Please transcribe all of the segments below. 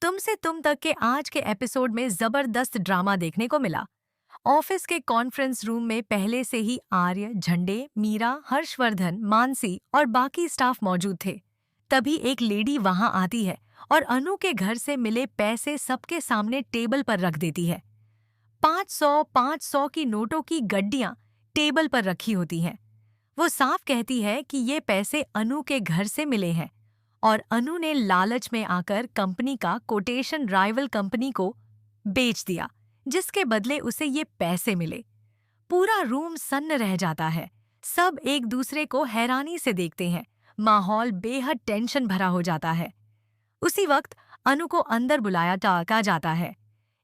तुमसे तुम तक के आज के एपिसोड में जबरदस्त ड्रामा देखने को मिला। ऑफिस के कॉन्फ्रेंस रूम में पहले से ही आर्य, झंडे, मीरा, हर्षवर्धन, मानसी और बाकी स्टाफ मौजूद थे। तभी एक लेडी वहां आती है और अनु के घर से मिले पैसे सबके सामने टेबल पर रख देती है। 500 की नोटों की गड्डियां टेबल पर रखी होती हैं। वो साफ कहती है कि ये पैसे अनु के घर से मिले हैं और अनु ने लालच में आकर कंपनी का कोटेशन राइवल कंपनी को बेच दिया, जिसके बदले उसे ये पैसे मिले। पूरा रूम सन्न रह जाता है। सब एक दूसरे को हैरानी से देखते हैं। माहौल बेहद टेंशन भरा हो जाता है। उसी वक्त अनु को अंदर बुलाया जाता है।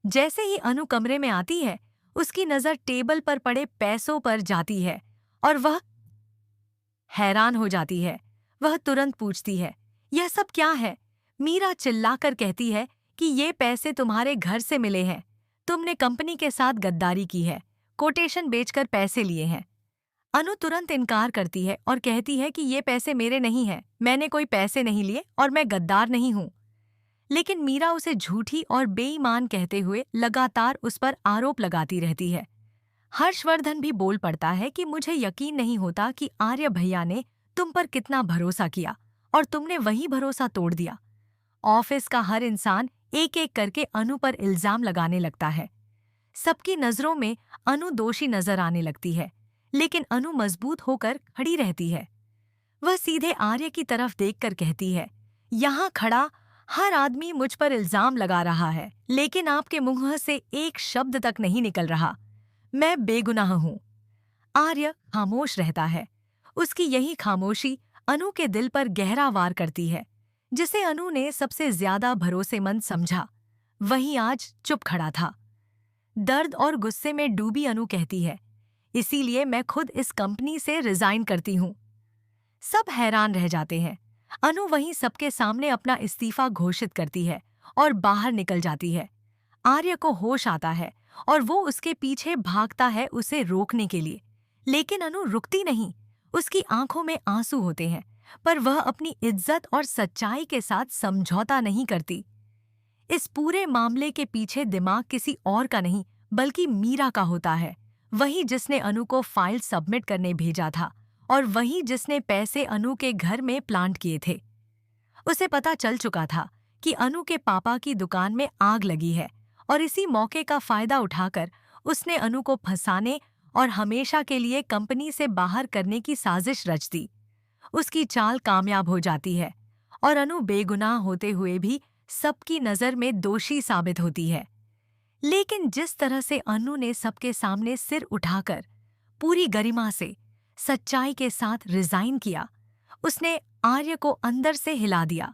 जैसे ही अनु कमरे में आती है, उसकी नजर टेबल पर पड़े पैसों पर जाती है और वह हैरान हो जाती है। वह तुरंत पूछती है, यह सब क्या है? मीरा चिल्लाकर कहती है कि ये पैसे तुम्हारे घर से मिले हैं। तुमने कंपनी के साथ गद्दारी की है, कोटेशन बेचकर पैसे लिए हैं। अनु तुरंत इनकार करती है और कहती है कि ये पैसे मेरे नहीं हैं, मैंने कोई पैसे नहीं लिए और मैं गद्दार नहीं हूँ। लेकिन मीरा उसे झूठी और बेईमान कहते हुए लगातार उस पर आरोप लगाती रहती है। हर्षवर्धन भी बोल पड़ता है कि मुझे यकीन नहीं होता कि आर्य भैया ने तुम पर कितना भरोसा किया और तुमने वही भरोसा तोड़ दिया। ऑफिस का हर इंसान एक एक करके अनु पर इल्जाम लगाने लगता है। सबकी नजरों में अनु दोषी नजर आने लगती है, लेकिन अनु मजबूत होकर खड़ी रहती है। वह सीधे आर्य की तरफ देखकर कहती है, यहाँ खड़ा हर आदमी मुझ पर इल्जाम लगा रहा है, लेकिन आपके मुंह से एक शब्द तक नहीं निकल रहा। मैं बेगुनाह हूँ। आर्य खामोश रहता है। उसकी यही खामोशी अनु के दिल पर गहरा वार करती है। जिसे अनु ने सबसे ज्यादा भरोसेमंद समझा, वही आज चुप खड़ा था। दर्द और गुस्से में डूबी अनु कहती है, इसीलिए मैं खुद इस कंपनी से रिजाइन करती हूँ। सब हैरान रह जाते हैं। अनु वहीं सबके सामने अपना इस्तीफा घोषित करती है और बाहर निकल जाती है। आर्य को होश आता है और वो उसके पीछे भागता है उसे रोकने के लिए, लेकिन अनु रुकती नहीं। उसकी आंखों में आंसू होते हैं, पर वह अपनी इज्जत और सच्चाई के साथ समझौता नहीं करती। इस पूरे मामले के पीछे दिमाग किसी और का नहीं, बल्कि मीरा का होता है। वही जिसने अनु को फाइल सबमिट करने भेजा था और वही जिसने पैसे अनु के घर में प्लांट किए थे। उसे पता चल चुका था कि अनु के पापा की दुकान में आग लगी है और इसी मौके का फायदा उठाकर उसने अनु को फंसाने और हमेशा के लिए कंपनी से बाहर करने की साजिश रच दी। उसकी चाल कामयाब हो जाती है और अनु बेगुनाह होते हुए भी सबकी नज़र में दोषी साबित होती है। लेकिन जिस तरह से अनु ने सबके सामने सिर उठाकर पूरी गरिमा से सच्चाई के साथ रिजाइन किया, उसने आर्य को अंदर से हिला दिया।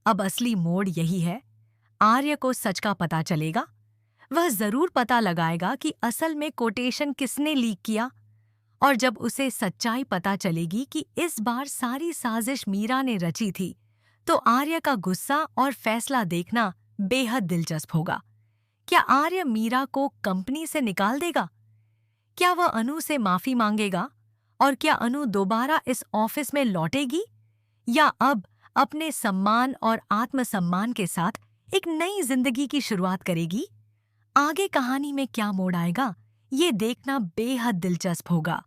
अब असली मोड़ यही है। आर्य को सच का पता चलेगा। वह जरूर पता लगाएगा कि असल में कोटेशन किसने लीक किया, और जब उसे सच्चाई पता चलेगी कि इस बार सारी साजिश मीरा ने रची थी, तो आर्य का गुस्सा और फैसला देखना बेहद दिलचस्प होगा। क्या आर्य मीरा को कंपनी से निकाल देगा? क्या वह अनु से माफी मांगेगा? और क्या अनु दोबारा इस ऑफिस में लौटेगी, या अब अपने सम्मान और आत्मसम्मान के साथ एक नई जिंदगी की शुरुआत करेगी? आगे कहानी में क्या मोड़ आएगा, ये देखना बेहद दिलचस्प होगा।